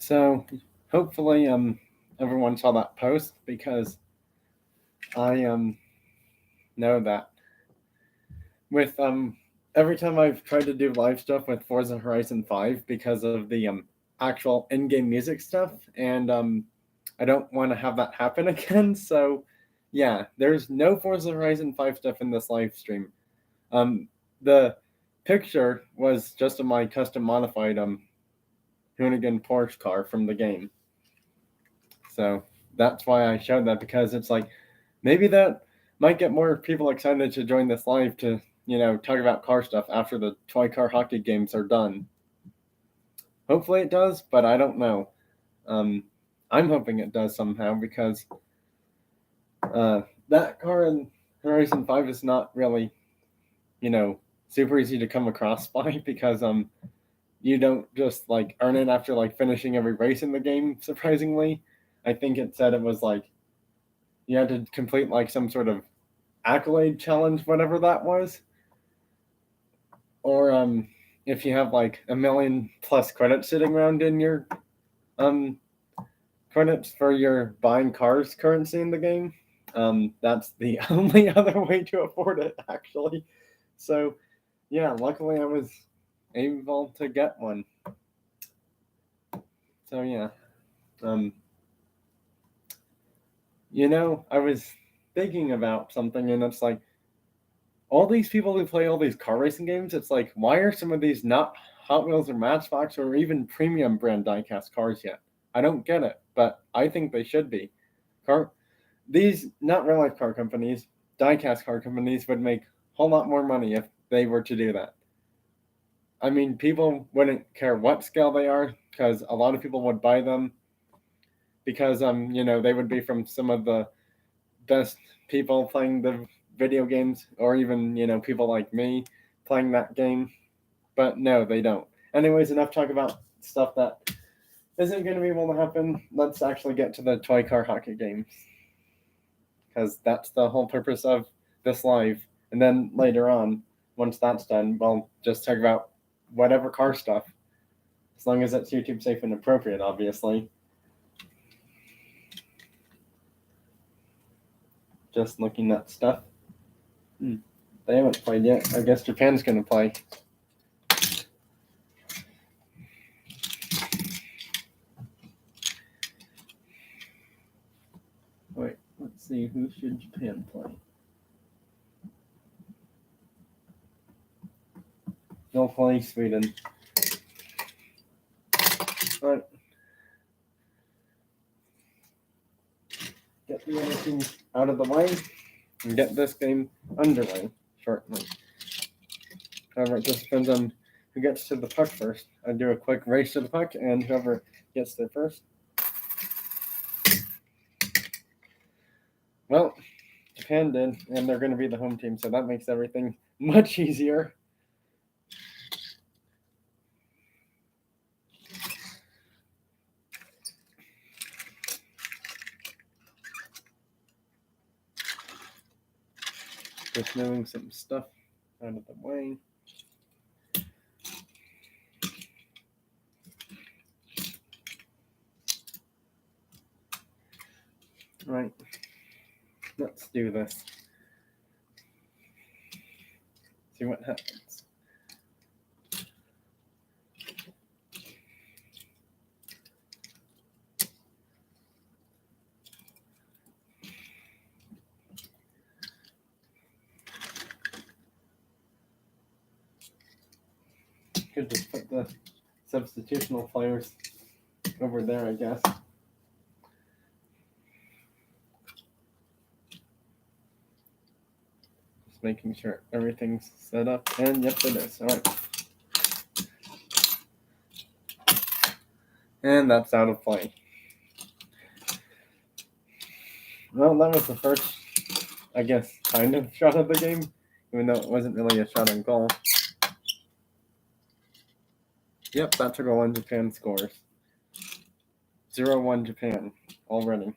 So hopefully everyone saw that post because I know that with every time I've tried to do live stuff with Forza Horizon 5 because of the actual in-game music stuff, and I don't want to have that happen again. So yeah, there's no Forza Horizon 5 stuff in this live stream. The picture was just of my custom modified Hoonigan Porsche car from the game. So that's why I showed that, because it's like maybe that might get more people excited to join this live to, talk about car stuff after the Toy Car Hockey games are done. Hopefully it does, but I don't know. I'm hoping it does somehow, because that car in Horizon 5 is not really, super easy to come across by, because you don't just like earn it after like finishing every race in the game, surprisingly. I think it said it was like you had to complete like some sort of accolade challenge, whatever that was. Or if you have like a million plus credits sitting around in your um credits for your buying cars currency in the game, that's the only other way to afford it, actually. So yeah, luckily I was able to get one. So yeah. Um I was thinking about something, and it's like all these people who play all these car racing games, it's like, why are some of these not Hot Wheels or Matchbox or even premium brand diecast cars yet? I don't get it, but I think they should be. Car These not real life car companies, diecast car companies would make a whole lot more money if they were to do that. I mean, people wouldn't care what scale they are, because a lot of people would buy them because they would be from some of the best people playing the video games, or even people like me playing that game. But no, they don't. Anyways, enough talk about stuff that isn't going to be able to happen. Let's actually get to the Toy Car Hockey games, because that's the whole purpose of this live. And then later on, once that's done, we'll just talk about whatever car stuff, as long as it's YouTube safe and appropriate, obviously. Just looking at stuff. They haven't played yet. I guess Japan's going to play. Wait, let's see. Who should Japan play? They'll play Sweden. Alright. Get the other teams out of the way and get this game underway shortly. However, it just depends on who gets to the puck first. I do a quick race to the puck, and whoever gets there first. Well, Japan did, and they're going to be the home team, so that makes everything much easier. Just moving some stuff out of the way. Right. Let's do this. See what happens. Could just put the substitutional players over there, I guess. Just making sure everything's set up, and yep, it is. All right. And that's out of play. Well, that was the first, I guess, kind of shot of the game, even though it wasn't really a shot on goal. Yep, that's a goal, and Japan scores. 0-1 Japan already.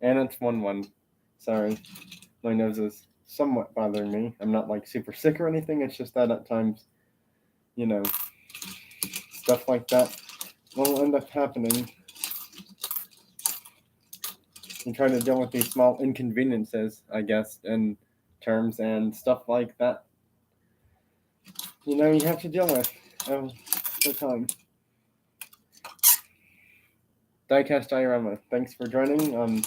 And it's 1-1. Sorry, my nose is somewhat bothering me. I'm not like super sick or anything. It's just that at times, stuff like that will end up happening. And trying to deal with these small inconveniences, I guess, in terms and stuff like that. You have to deal with the time. Diecast Diorama, thanks for joining.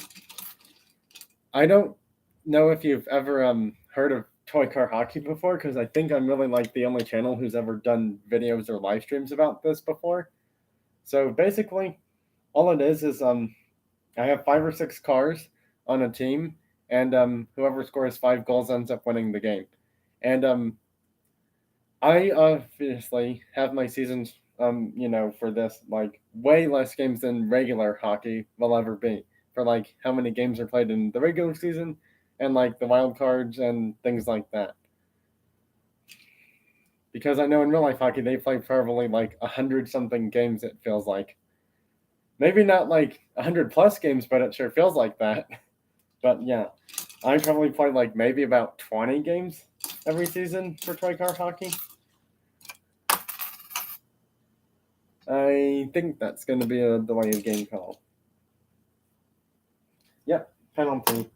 I don't know if you've ever heard of Toy Car Hockey before, because I think I'm really like the only channel who's ever done videos or live streams about this before. So basically, all it is I have 5 or 6 cars on a team, and whoever scores 5 goals ends up winning the game. And I obviously have my seasons, for this like way less games than regular hockey will ever be. For like how many games are played in the regular season, and like the wild cards and things like that. Because I know in real life hockey they play probably like 100 something games. It feels like maybe not like 100 plus games, but it sure feels like that. But yeah, I probably play like maybe about 20 games every season for Toy Car Hockey. I think that's going to be a delay of game call. Yep, penalty.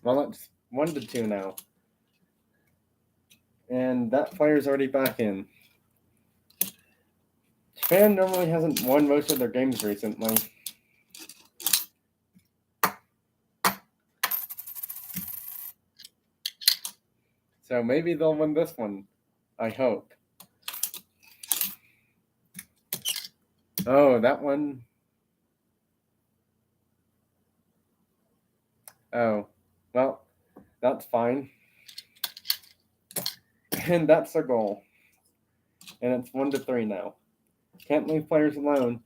Well, it's 1-2 now. And that player's already back in. Japan normally hasn't won most of their games recently. So maybe they'll win this one. I hope. Oh, that one. Oh, well, that's fine. And that's a goal. And it's 1-3 now. Can't leave players alone.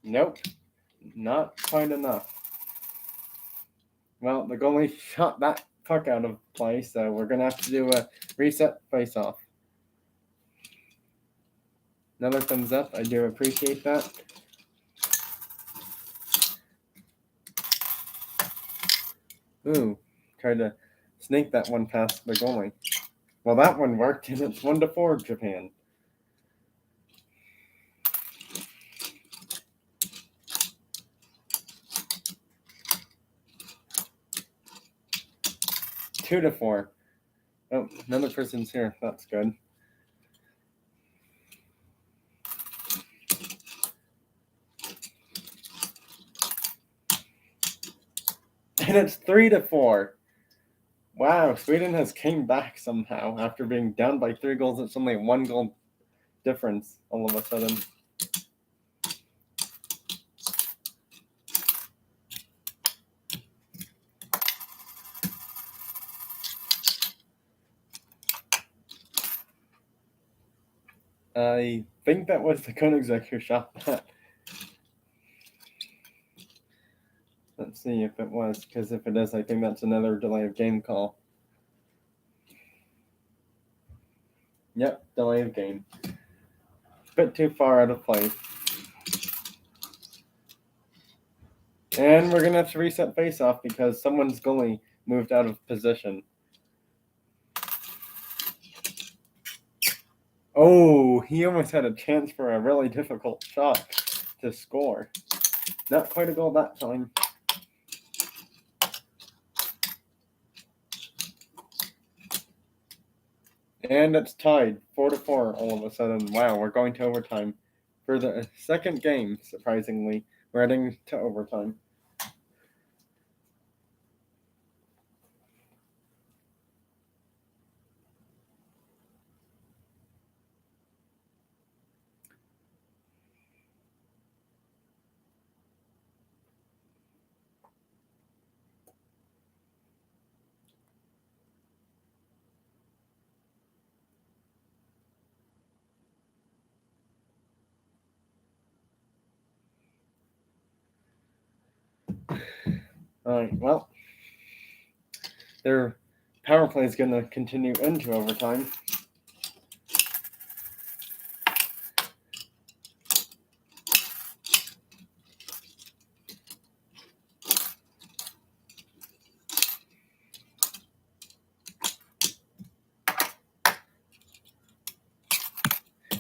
Nope, not quite enough. Well, the goalie shot that puck out of play, so we're going to have to do a reset face-off. Another thumbs up. I do appreciate that. Ooh, tried to sneak that one past the goalie. Well, that one worked, and it's 1-4 Japan. Two to four. Oh, another person's here. That's good. And it's 3-4. Wow, Sweden has came back somehow after being down by 3 goals. It's only a 1 goal difference all of a sudden. I think that was the Koenigsegg who shot that. Let's see if it was, because if it is, I think that's another delay of game call. Yep, delay of game. Bit too far out of play. And we're going to have to reset face-off because someone's goalie moved out of position. Oh, he almost had a chance for a really difficult shot to score. Not quite a goal that time. And it's tied 4-4 all of a sudden. Wow, we're going to overtime. For the second game, surprisingly, we're heading to overtime. Alright, well, their power play is going to continue into overtime.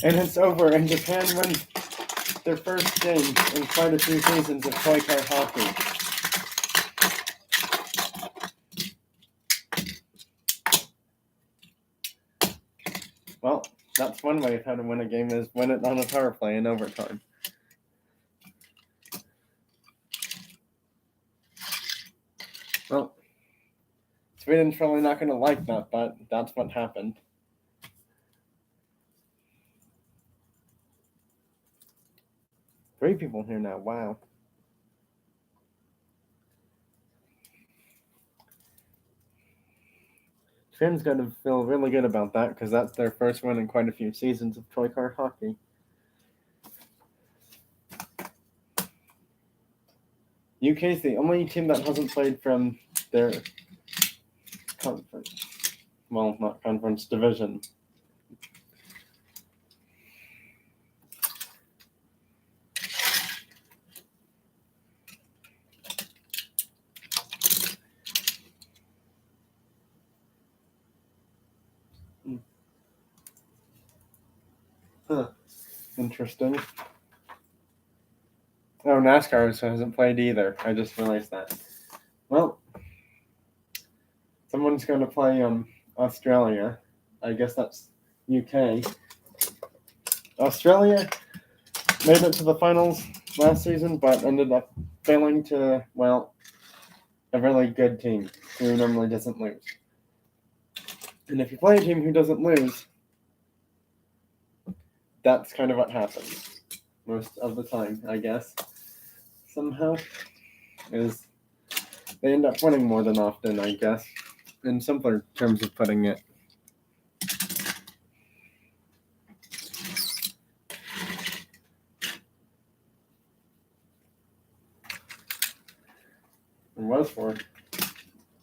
And it's over, and Japan wins their first game in quite a few seasons of toy car hockey. Well, that's one way of how to win a game, is win it on a power play in overtime. Well, Sweden's probably not going to like that, but that's what happened. Three people here now, wow. Finn's got to feel really good about that, because that's their first win in quite a few seasons of toy car hockey. UK is the only team that hasn't played from their conference. Well, not conference, division. Huh. Interesting. Oh, NASCAR hasn't played either. I just realized that. Well, someone's going to play Australia. I guess that's UK. Australia made it to the finals last season, but ended up failing to, well, a really good team who normally doesn't lose. And if you play a team who doesn't lose, that's kind of what happens most of the time, I guess. Somehow, is they end up winning more than often, I guess, in simpler terms of putting it. There was 4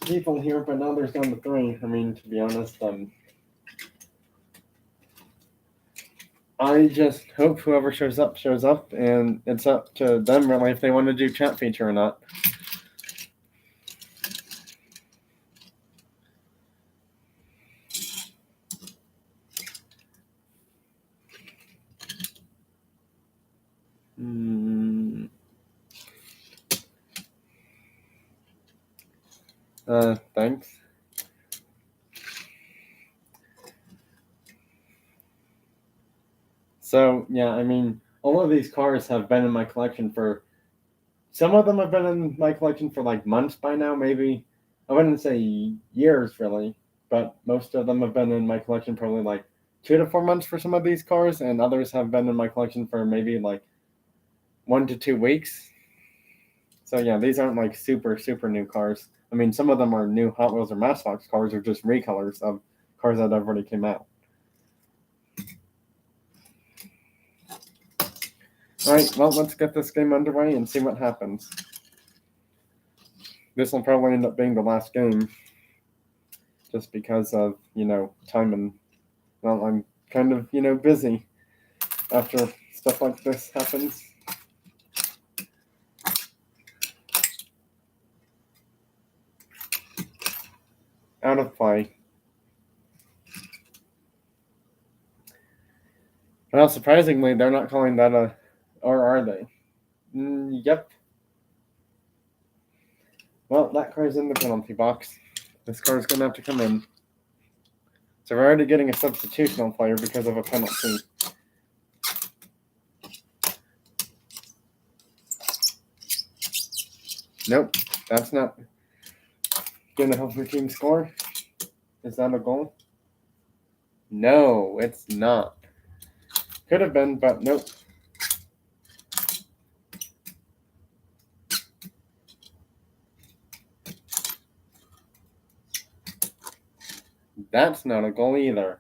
people here, but now there's down to 3. I mean, to be honest, I just hope whoever shows up, and it's up to them really if they want to do chat feature or not. Thanks. So, yeah, I mean, all of these cars have been in my collection for... Some of them have been in my collection for, like, months by now, maybe. I wouldn't say years, really. But most of them have been in my collection probably, like, 2 to 4 months for some of these cars, and others have been in my collection for maybe, like, 1 to 2 weeks. So, yeah, these aren't, like, super, super new cars. I mean, some of them are new Hot Wheels or Matchbox cars, or just recolors of cars that already came out. Alright, well, let's get this game underway and see what happens. This will probably end up being the last game, just because of, time and, well, I'm kind of, busy after stuff like this happens. Out of play. Well, surprisingly, they're not calling that a... Or are they? Yep. Well, that car's in the penalty box. This car's going to have to come in. So we're already getting a substitutional player because of a penalty. Nope, that's not going to help your team score. Is that a goal? No, it's not. Could have been, but nope. That's not a goal either.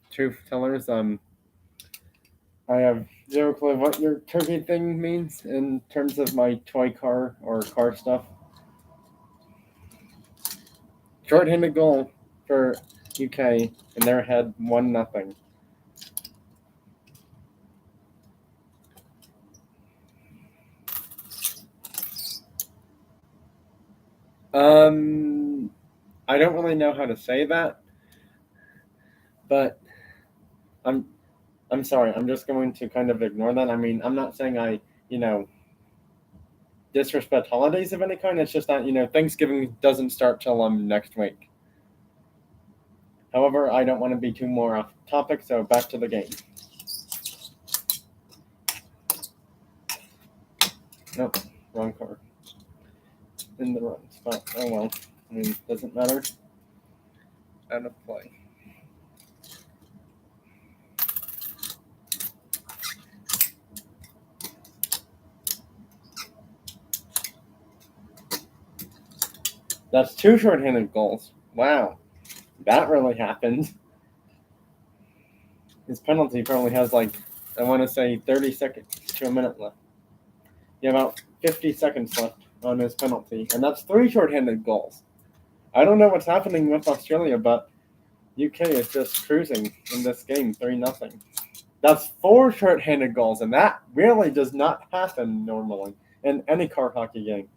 Truth tellers, I have zero clue what your turkey thing means in terms of my toy car or car stuff. Short-handed goal for UK, and they're ahead 1-0. I don't really know how to say that, but I'm I'm sorry. I'm just going to kind of ignore that. I mean, I'm not saying I, disrespect holidays of any kind. It's just that, Thanksgiving doesn't start till next week. However, I don't want to be too more off topic, so back to the game. Nope, wrong card. In the wrong spot. Oh well. I mean, doesn't matter. Out of play. That's 2 short-handed goals. Wow, that really happened. His penalty probably has I want to say 30 seconds to a minute left. Yeah, about 50 seconds left on his penalty, and that's 3 short-handed goals. I don't know what's happening with Australia, but UK is just cruising in this game, 3-0. That's 4 short-handed goals, and that really does not happen normally in any car hockey game.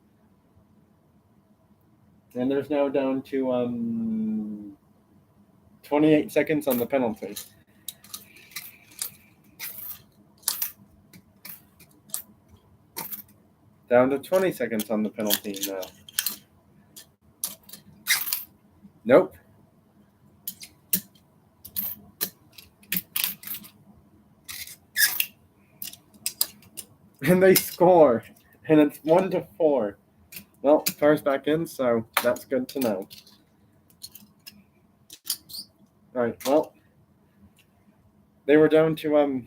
And there's now down to 28 seconds on the penalty. Down to 20 seconds on the penalty now. Nope. And they score. And it's 1-4. Well, car's back in, so that's good to know. Alright, well. They were down to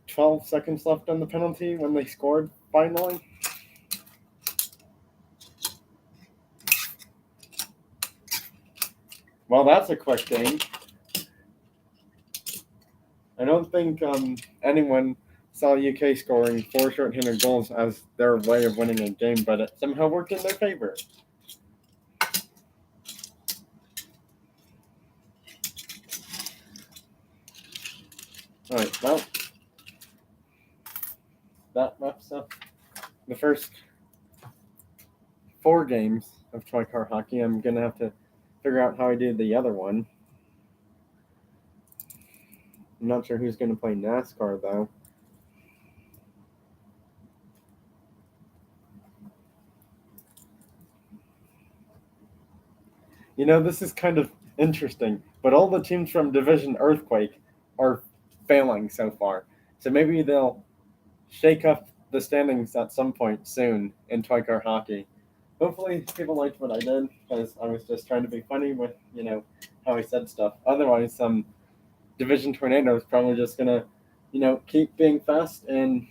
12 seconds left on the penalty when they scored finally. Well, that's a quick game. I don't think anyone saw UK scoring 4 short-handed goals as their way of winning a game, but it somehow worked in their favor. All right, well, that wraps up the first 4 games of Toy Car Hockey. I'm going to have to figure out how I did the other one. I'm not sure who's going to play NASCAR, though. This is kind of interesting, but all the teams from Division Earthquake are failing so far. So maybe they'll shake up the standings at some point soon in Toy Car Hockey. Hopefully people liked what I did, because I was just trying to be funny with, how I said stuff. Otherwise, some Division Tornado is probably just going to, keep being fast and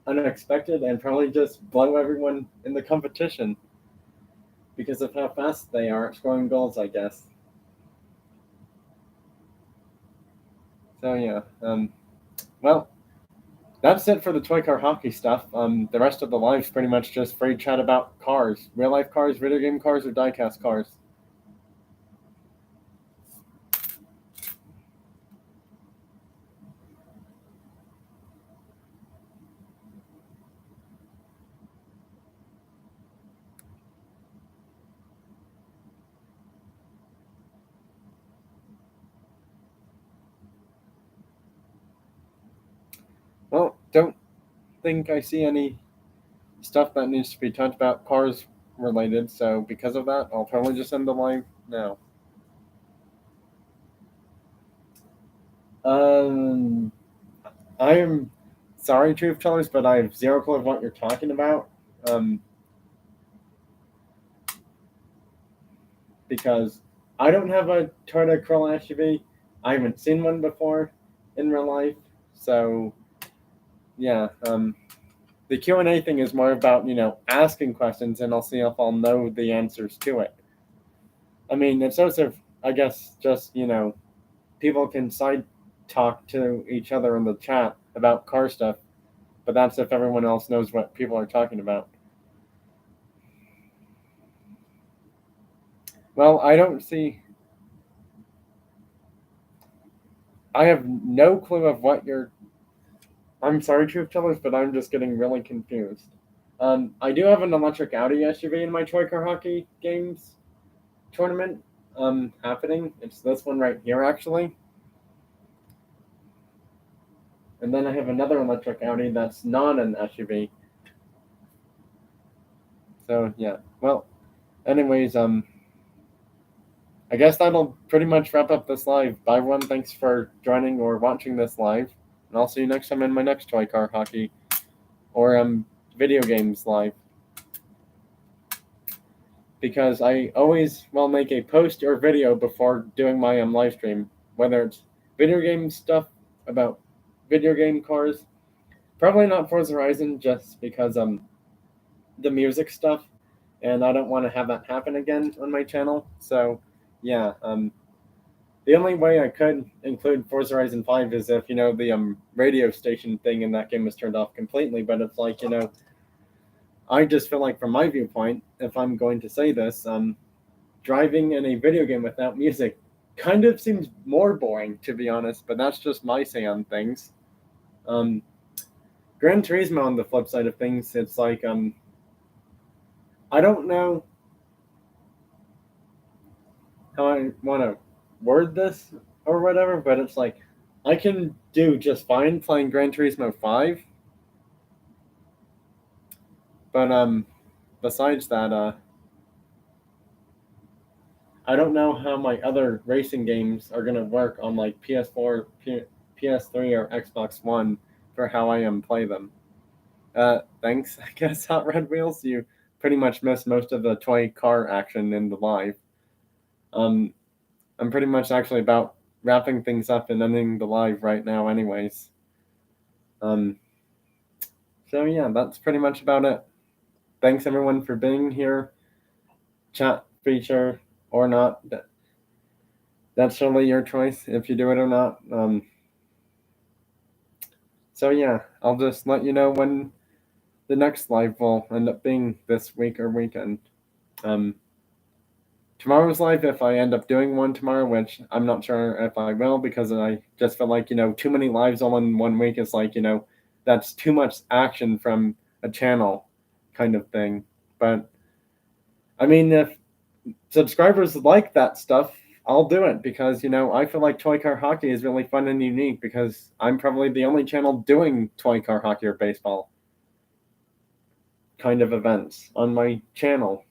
unexpected and probably just blow everyone in the competition because of how fast they are at scoring goals, I guess. So, yeah. Well, that's it for the Toy Car Hockey stuff. The rest of the live's pretty much just free chat about cars. Real-life cars, video game cars, or diecast cars. Well, don't think I see any stuff that needs to be talked about cars related, so because of that, I'll probably just end the live now. I am sorry, truth tellers, but I have zero clue of what you're talking about. Because I don't have a Toyota Corolla SUV. I haven't seen one before in real life, so yeah. The Q&A thing is more about asking questions, and I'll see if I'll know the answers to it. I mean, it's also, I guess, just people can side talk to each other in the chat about car stuff, but that's if everyone else knows what people are talking about. Well, I don't see. I have no clue of what you're. I'm sorry, Truth Tellers, but I'm just getting really confused. I do have an electric Audi SUV in my Toy Car Hockey Games tournament happening. It's this one right here, actually. And then I have another electric Audi that's not an SUV. So, yeah. Well, anyways, I guess that'll pretty much wrap up this live. Bye, everyone. Thanks for joining or watching this live. And I'll see you next time in my next Toy Car Hockey or video games live. Because I always will make a post or video before doing my live stream, whether it's video game stuff about video game cars. Probably not Forza Horizon, just because the music stuff, and I don't want to have that happen again on my channel. So yeah, the only way I could include Forza Horizon 5 is if the radio station thing in that game was turned off completely. But it's like I just feel like, from my viewpoint, if I'm going to say this, driving in a video game without music kind of seems more boring, to be honest. But that's just my say on things. Gran Turismo, on the flip side of things, it's like I don't know how I want to word this or whatever, but it's like I can do just fine playing Gran Turismo 5. But besides that, I don't know how my other racing games are gonna work on like PS4, PS3, or Xbox One for how I play them. Thanks, I guess, Hot Red Wheels. You pretty much missed most of the toy car action in the live. I'm pretty much actually about wrapping things up and ending the live right now, anyways. So yeah, that's pretty much about it. Thanks everyone for being here. Chat feature or not, that's certainly your choice if you do it or not. So yeah, I'll just let you know when the next live will end up being this week or weekend. Tomorrow's live, if I end up doing one tomorrow, which I'm not sure if I will, because I just feel like too many lives all in 1 week is like that's too much action from a channel kind of thing. But I mean, if subscribers like that stuff, I'll do it, because I feel like Toy Car Hockey is really fun and unique, because I'm probably the only channel doing Toy Car Hockey or baseball kind of events on my channel.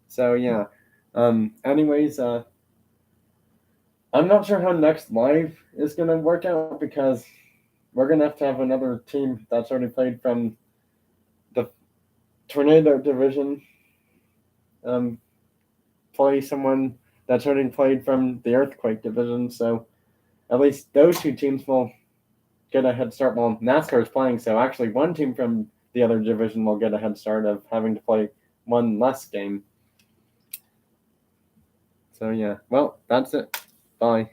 So yeah. Anyways, I'm not sure how next live is gonna work out, because we're gonna have to have another team that's already played from the Tornado division play someone that's already played from the Earthquake division. So at least those two teams will get a head start. Well, NASCAR is playing, so actually one team from the other division will get a head start of having to play one less game. So yeah, well, that's it. Bye.